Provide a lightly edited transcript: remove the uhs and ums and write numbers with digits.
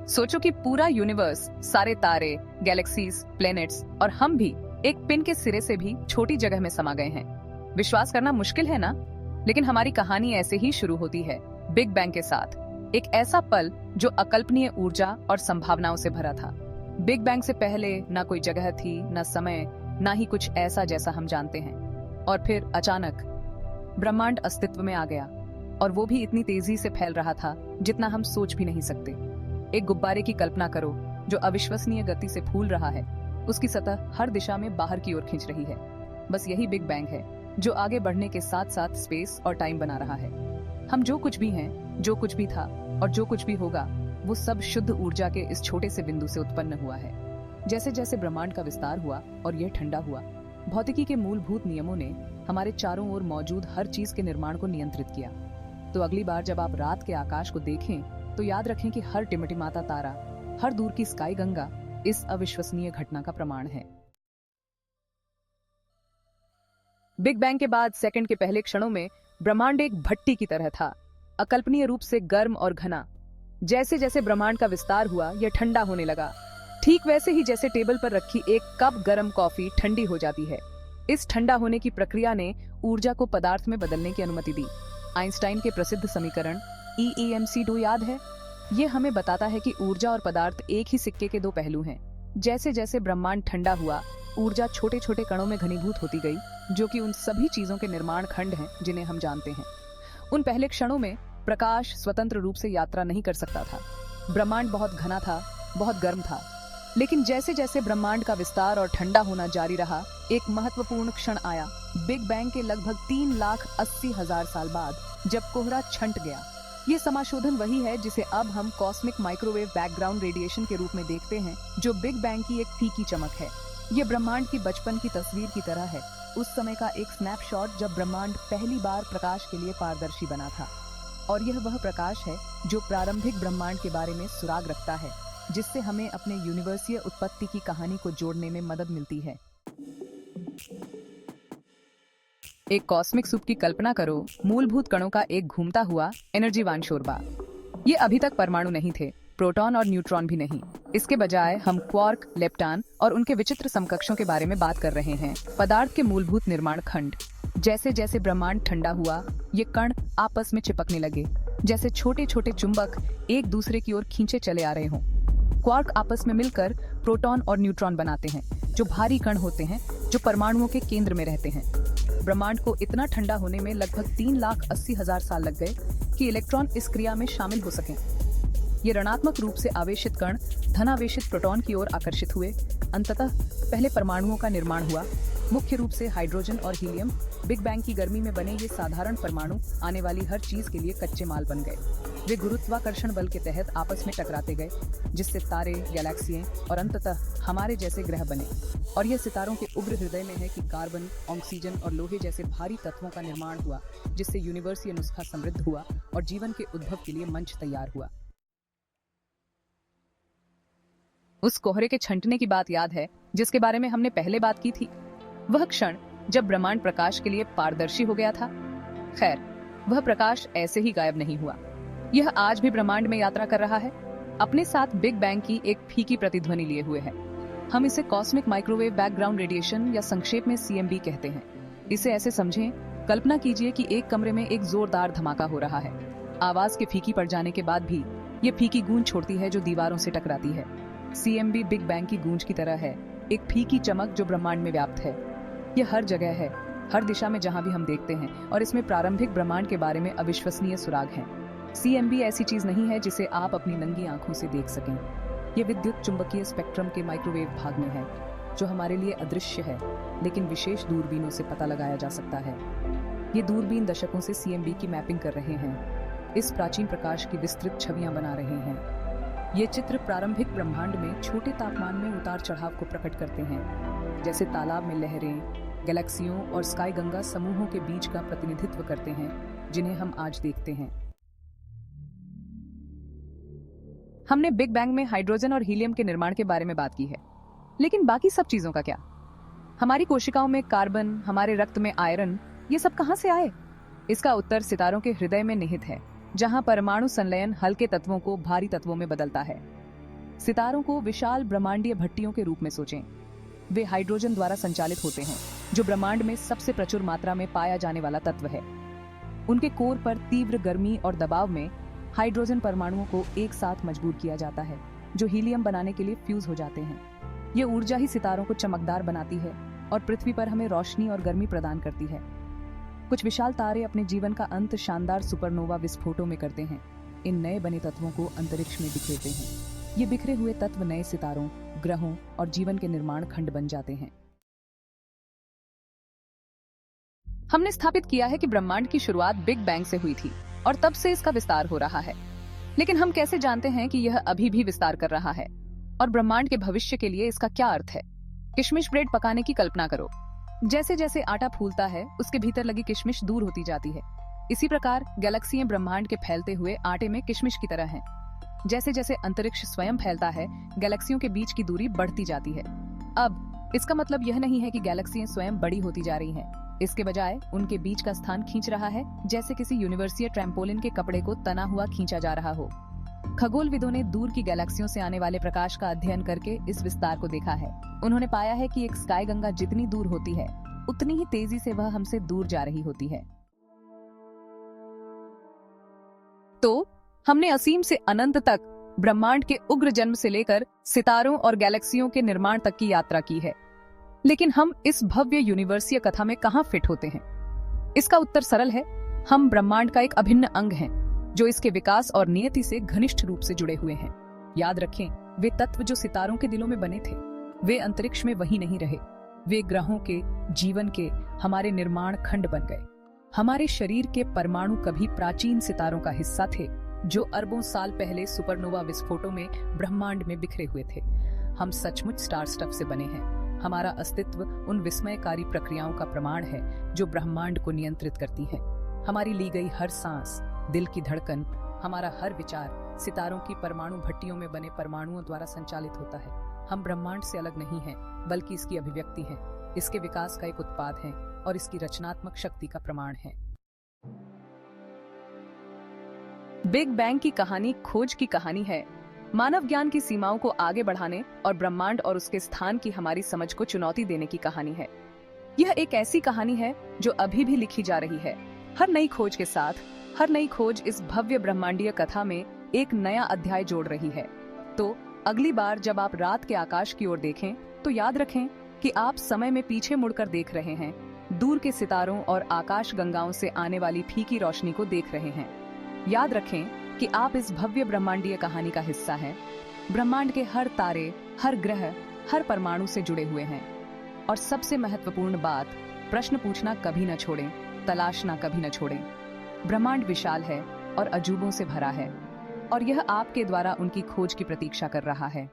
सोचो कि पूरा यूनिवर्स, सारे तारे, गैलेक्सीज, प्लैनेट्स और हम भी एक पिन के सिरे से भी छोटी जगह में समा गए हैं। विश्वास करना मुश्किल है ना? लेकिन हमारी कहानी ऐसे ही शुरू होती है, बिग बैंग के साथ। एक ऐसा पल जो अकल्पनीय ऊर्जा और संभावनाओं से भरा था। बिग बैंग से पहले ना कोई जगह थी, ना समय, ना ही कुछ ऐसा जैसा हम जानते हैं। और फिर अचानक ब्रह्मांड अस्तित्व में आ गया, और वो भी इतनी तेजी से फैल रहा था जितना हम सोच भी नहीं सकते। एक गुब्बारे की कल्पना करो जो अविश्वसनीय गति से फूल रहा है, उसकी सतह हर दिशा में बाहर की ओर खींच रही है। बस यही बिग बैंग है जो आगे बढ़ने के साथ साथ स्पेस और टाइम बना रहा है। हम जो कुछ भी हैं, जो कुछ भी था और जो कुछ भी होगा, वो सब शुद्ध ऊर्जा के इस छोटे से बिंदु से उत्पन्न हुआ है। जैसे जैसे ब्रह्मांड का विस्तार हुआ और यह ठंडा हुआ, भौतिकी के मूलभूत नियमों ने हमारे चारों ओर मौजूद हर चीज के निर्माण को नियंत्रित किया। तो अगली बार जब आप रात के आकाश को देखें तो याद रखें कि हर टिमटिमाता तारा, हर दूर की स्काई गंगा इस अविश्वसनीय घटना का प्रमाण है। बिग बैंग के बाद सेकंड के पहले क्षणों में ब्रह्मांड एक भट्टी की तरह था, अकल्पनीय रूप से गर्म और घना। जैसे जैसे ब्रह्मांड का विस्तार हुआ, यह ठंडा होने लगा, ठीक वैसे ही जैसे टेबल पर रखी एक कप गर्म कॉफी ठंडी हो जाती है। इस ठंडा होने की प्रक्रिया ने ऊर्जा को पदार्थ में बदलने की अनुमति दी। आइंस्टाइन के प्रसिद्ध समीकरण EEmc2 याद है? ये हमें बताता है कि ऊर्जा और पदार्थ एक ही सिक्के के दो पहलू हैं। जैसे जैसे ब्रह्मांड ठंडा हुआ, ऊर्जा छोटे छोटे कणों में घनीभूत होती गई, जो कि उन सभी चीजों के निर्माण खंड हैं जिन्हें हम जानते हैं। उन पहले क्षणों में प्रकाश स्वतंत्र रूप से यात्रा नहीं कर सकता था। ब्रह्मांड बहुत घना था, बहुत गर्म था। लेकिन जैसे जैसे ब्रह्मांड का विस्तार और ठंडा होना जारी रहा, एक महत्वपूर्ण क्षण आया। बिग बैंग के लगभग 3,80,000 साल बाद, जब कोहरा छंट गया। ये समाशोधन वही है जिसे अब हम कॉस्मिक माइक्रोवेव बैकग्राउंड रेडिएशन के रूप में देखते हैं, जो बिग बैंग की एक फीकी चमक है। ये ब्रह्मांड की बचपन की तस्वीर की तरह है, उस समय का एक स्नैपशॉट जब ब्रह्मांड पहली बार प्रकाश के लिए पारदर्शी बना था। और यह वह प्रकाश है जो प्रारंभिक ब्रह्मांड के बारे में सुराग रखता है, जिससे हमें अपने यूनिवर्सीय उत्पत्ति की कहानी को जोड़ने में मदद मिलती है। एक कॉस्मिक सूप की कल्पना करो, मूलभूत कणों का एक घूमता हुआ एनर्जीवान शोरबा। ये अभी तक परमाणु नहीं थे, प्रोटॉन और न्यूट्रॉन भी नहीं। इसके बजाय हम क्वार्क, लेप्टॉन और उनके विचित्र समकक्षों के बारे में बात कर रहे हैं, पदार्थ के मूलभूत निर्माण खंड। जैसे जैसे ब्रह्मांड ठंडा हुआ, ये कण आपस में चिपकने लगे, जैसे छोटे छोटे चुंबक एक दूसरे की ओर खींचे चले आ रहे हों। क्वार्क आपस में मिलकर प्रोटॉन और न्यूट्रॉन बनाते हैं, जो भारी कण होते हैं जो परमाणुओं के केंद्र में रहते हैं। ब्रह्मांड को इतना ठंडा होने में लगभग 3,80,000 साल लग गए कि इलेक्ट्रॉन इस क्रिया में शामिल हो सकें। ये ऋणात्मक रूप से आवेशित कण धनावेशित प्रोटॉन की ओर आकर्षित हुए। अंततः पहले परमाणुओं का निर्माण हुआ, मुख्य रूप से हाइड्रोजन और हीलियम। बिग बैंग की गर्मी में बने ये साधारण परमाणु आने वाली हर चीज के लिए कच्चे माल बन गए। वे गुरुत्वाकर्षण बल के तहत आपस में टकराते गए, जिससे तारे, गैलेक्सियां और अंततः हमारे जैसे ग्रह बने। और यह सितारों के उग्र हृदय में है कि कार्बन, ऑक्सीजन और लोहे जैसे भारी तत्वों का निर्माण हुआ, जिससे यूनिवर्सीय नुस्खा समृद्ध हुआ और जीवन के उद्भव के लिए मंच तैयार हुआ। उस कोहरे के छंटने की बात याद है जिसके बारे में हमने पहले बात की थी? वह क्षण जब ब्रह्मांड प्रकाश के लिए पारदर्शी हो गया था। खैर, वह प्रकाश ऐसे ही गायब नहीं हुआ। यह आज भी ब्रह्मांड में यात्रा कर रहा है, अपने साथ बिग बैंग की एक फीकी प्रतिध्वनि लिए हुए है। हम इसे कॉस्मिक माइक्रोवेव बैकग्राउंड रेडिएशन या संक्षेप में CMB कहते हैं। इसे ऐसे समझें, कल्पना कीजिए कि एक कमरे में एक जोरदार धमाका हो रहा है। आवाज के फीकी पड़ जाने के बाद भी ये फीकी गूंज छोड़ती है जो दीवारों से टकराती है। CMB बिग बैंग की गूंज की तरह है, एक फीकी चमक जो ब्रह्मांड में व्याप्त है। यह हर जगह है, हर दिशा में जहां भी हम देखते हैं, और इसमें प्रारंभिक ब्रह्मांड के बारे में अविश्वसनीय सुराग हैं। CMB ऐसी चीज नहीं है जिसे आप अपनी नंगी आंखों से देख सकें। यह विद्युत चुंबकीय स्पेक्ट्रम के माइक्रोवेव भाग में है, जो हमारे लिए अदृश्य है, लेकिन विशेष दूरबीनों से पता लगाया जा सकता है। ये दूरबीन दशकों से CMB की मैपिंग कर रहे हैं, इस प्राचीन प्रकाश की विस्तृत छवियां बना रहे हैं। ये चित्र प्रारंभिक ब्रह्मांड में छोटे तापमान में उतार चढ़ाव को प्रकट करते हैं, जैसे तालाब में लहरें, गैलेक्सियों और स्काई गंगा समूहों के बीच का प्रतिनिधित्व करते हैं, जिन्हें हम आज देखते हैं। हमने बिग बैंग में हाइड्रोजन और हीलियम के निर्माण के बारे में बात की है, लेकिन बाकी सब चीजों का क्या? हमारी कोशिकाओं में कार्बन, हमारे रक्त में आयरन, ये सब कहां से आए? इसका उत्तर सितारों के हृदय में निहित है, जहां परमाणु संलयन हल्के तत्वों को भारी तत्वों में बदलता है। सितारों को विशाल ब्रह्मांडीय भट्टियों के रूप में सोचें। वे हाइड्रोजन द्वारा संचालित होते हैं, जो ब्रह्मांड में सबसे प्रचुर मात्रा में पाया जाने वाला तत्व है। उनके कोर पर तीव्र गर्मी और दबाव में हाइड्रोजन परमाणुओं को एक साथ मजबूर किया जाता है, जो हीलियम बनाने के लिए फ्यूज हो जाते हैं। ये ऊर्जा ही सितारों को चमकदार बनाती है और पृथ्वी पर हमें रोशनी और गर्मी प्रदान करती है। कुछ विशाल तारे अपने जीवन का अंत शानदार सुपरनोवा विस्फोटों में करते हैं। इन नए बने तत्वों को अंतरिक्ष में बिखेरते हैं। ये बिखरे हुए तत्व नए सितारों, ग्रहों और जीवन के निर्माण खंड बन जाते हैं। हमने स्थापित किया है कि ब्रह्मांड की शुरुआत बिग बैंग से हुई थी और तब से इसका विस्तार हो रहा है। लेकिन हम कैसे जानते हैं कि यह अभी भी विस्तार कर रहा है और ब्रह्मांड के भविष्य के लिए इसका क्या अर्थ है? किशमिश ब्रेड पकाने की कल्पना करो। जैसे जैसे आटा फूलता है, उसके भीतर लगी किशमिश दूर होती जाती है। इसी प्रकार गैलेक्सियां ब्रह्मांड के फैलते हुए आटे में किशमिश की तरह हैं। जैसे जैसे अंतरिक्ष स्वयं फैलता है, गैलेक्सियों के बीच की दूरी बढ़ती जाती है। अब इसका मतलब यह नहीं है कि गैलेक्सियां स्वयं बड़ी होती जा रही हैं। इसके बजाय उनके बीच का स्थान खींच रहा है, जैसे किसी यूनिवर्सीय ट्रैम्पोलिन के कपड़े को तना हुआ खींचा जा रहा हो। खगोलविदों ने दूर की गैलेक्सियों से आने वाले प्रकाश का अध्ययन करके इस विस्तार को देखा है। उन्होंने पाया है कि एक स्काई गंगा जितनी दूर होती है, उतनी ही तेजी से वह हमसे दूर जा रही होती है। तो हमने असीम से अनंत तक ब्रह्मांड के उग्र जन्म से लेकर सितारों और गैलेक्सियों के निर्माण तक की यात्रा की है। लेकिन हम इस भव्य यूनिवर्सीय कथा में कहां फिट होते हैं? इसका उत्तर सरल है। हम ब्रह्मांड का एक अभिन्न अंग हैं, जो इसके विकास और नियति से घनिष्ठ रूप से जुड़े हुए हैं। याद रखें, वे तत्व जो सितारों के दिलों में बने थे, वे अंतरिक्ष में वहीं नहीं रहे। वे ग्रहों के, जीवन के, हमारे निर्माण खंड बन गए। हमारे शरीर के परमाणु कभी प्राचीन सितारों का हिस्सा थे, जो अरबों साल पहले सुपरनोवा विस्फोटों में ब्रह्मांड में बिखरे हुए थे। हम सचमुच स्टार स्टफ से बने हैं। हमारा अस्तित्व उन विस्मयकारी प्रक्रियाओं का प्रमाण है जो ब्रह्मांड को नियंत्रित करती है। हमारी ली गई हर सांस, दिल की धड़कन, हमारा हर विचार सितारों की परमाणु भट्टियों में बने परमाणुओं द्वारा संचालित होता है। हम ब्रह्मांड से अलग नहीं हैं, बल्कि इसकी अभिव्यक्ति हैं, इसके विकास का एक उत्पाद हैं और इसकी रचनात्मक शक्ति का प्रमाण है। बिग बैंग की कहानी खोज की कहानी है, मानव ज्ञान की सीमाओं को आगे बढ़ाने और ब्रह्मांड और उसके स्थान की हमारी समझ को चुनौती देने की कहानी है। यह एक ऐसी कहानी है जो अभी भी लिखी जा रही है। हर नई खोज के साथ हर नई खोज इस भव्य ब्रह्मांडीय कथा में एक नया अध्याय जोड़ रही है। तो अगली बार जब आप रात के आकाश की ओर देखें, तो याद रखें कि आप समय में पीछे मुड़कर देख रहे हैं, दूर के सितारों और आकाश गंगाओं से आने वाली फीकी रोशनी को देख रहे हैं। याद रखें कि आप इस भव्य ब्रह्मांडीय कहानी का हिस्सा हैं। ब्रह्मांड के हर तारे, हर ग्रह, हर परमाणु से जुड़े हुए हैं। और सबसे महत्वपूर्ण बात, प्रश्न पूछना कभी न छोड़ें, तलाशना कभी न छोड़ें। ब्रह्मांड विशाल है और अजूबों से भरा है, और यह आपके द्वारा उनकी खोज की प्रतीक्षा कर रहा है।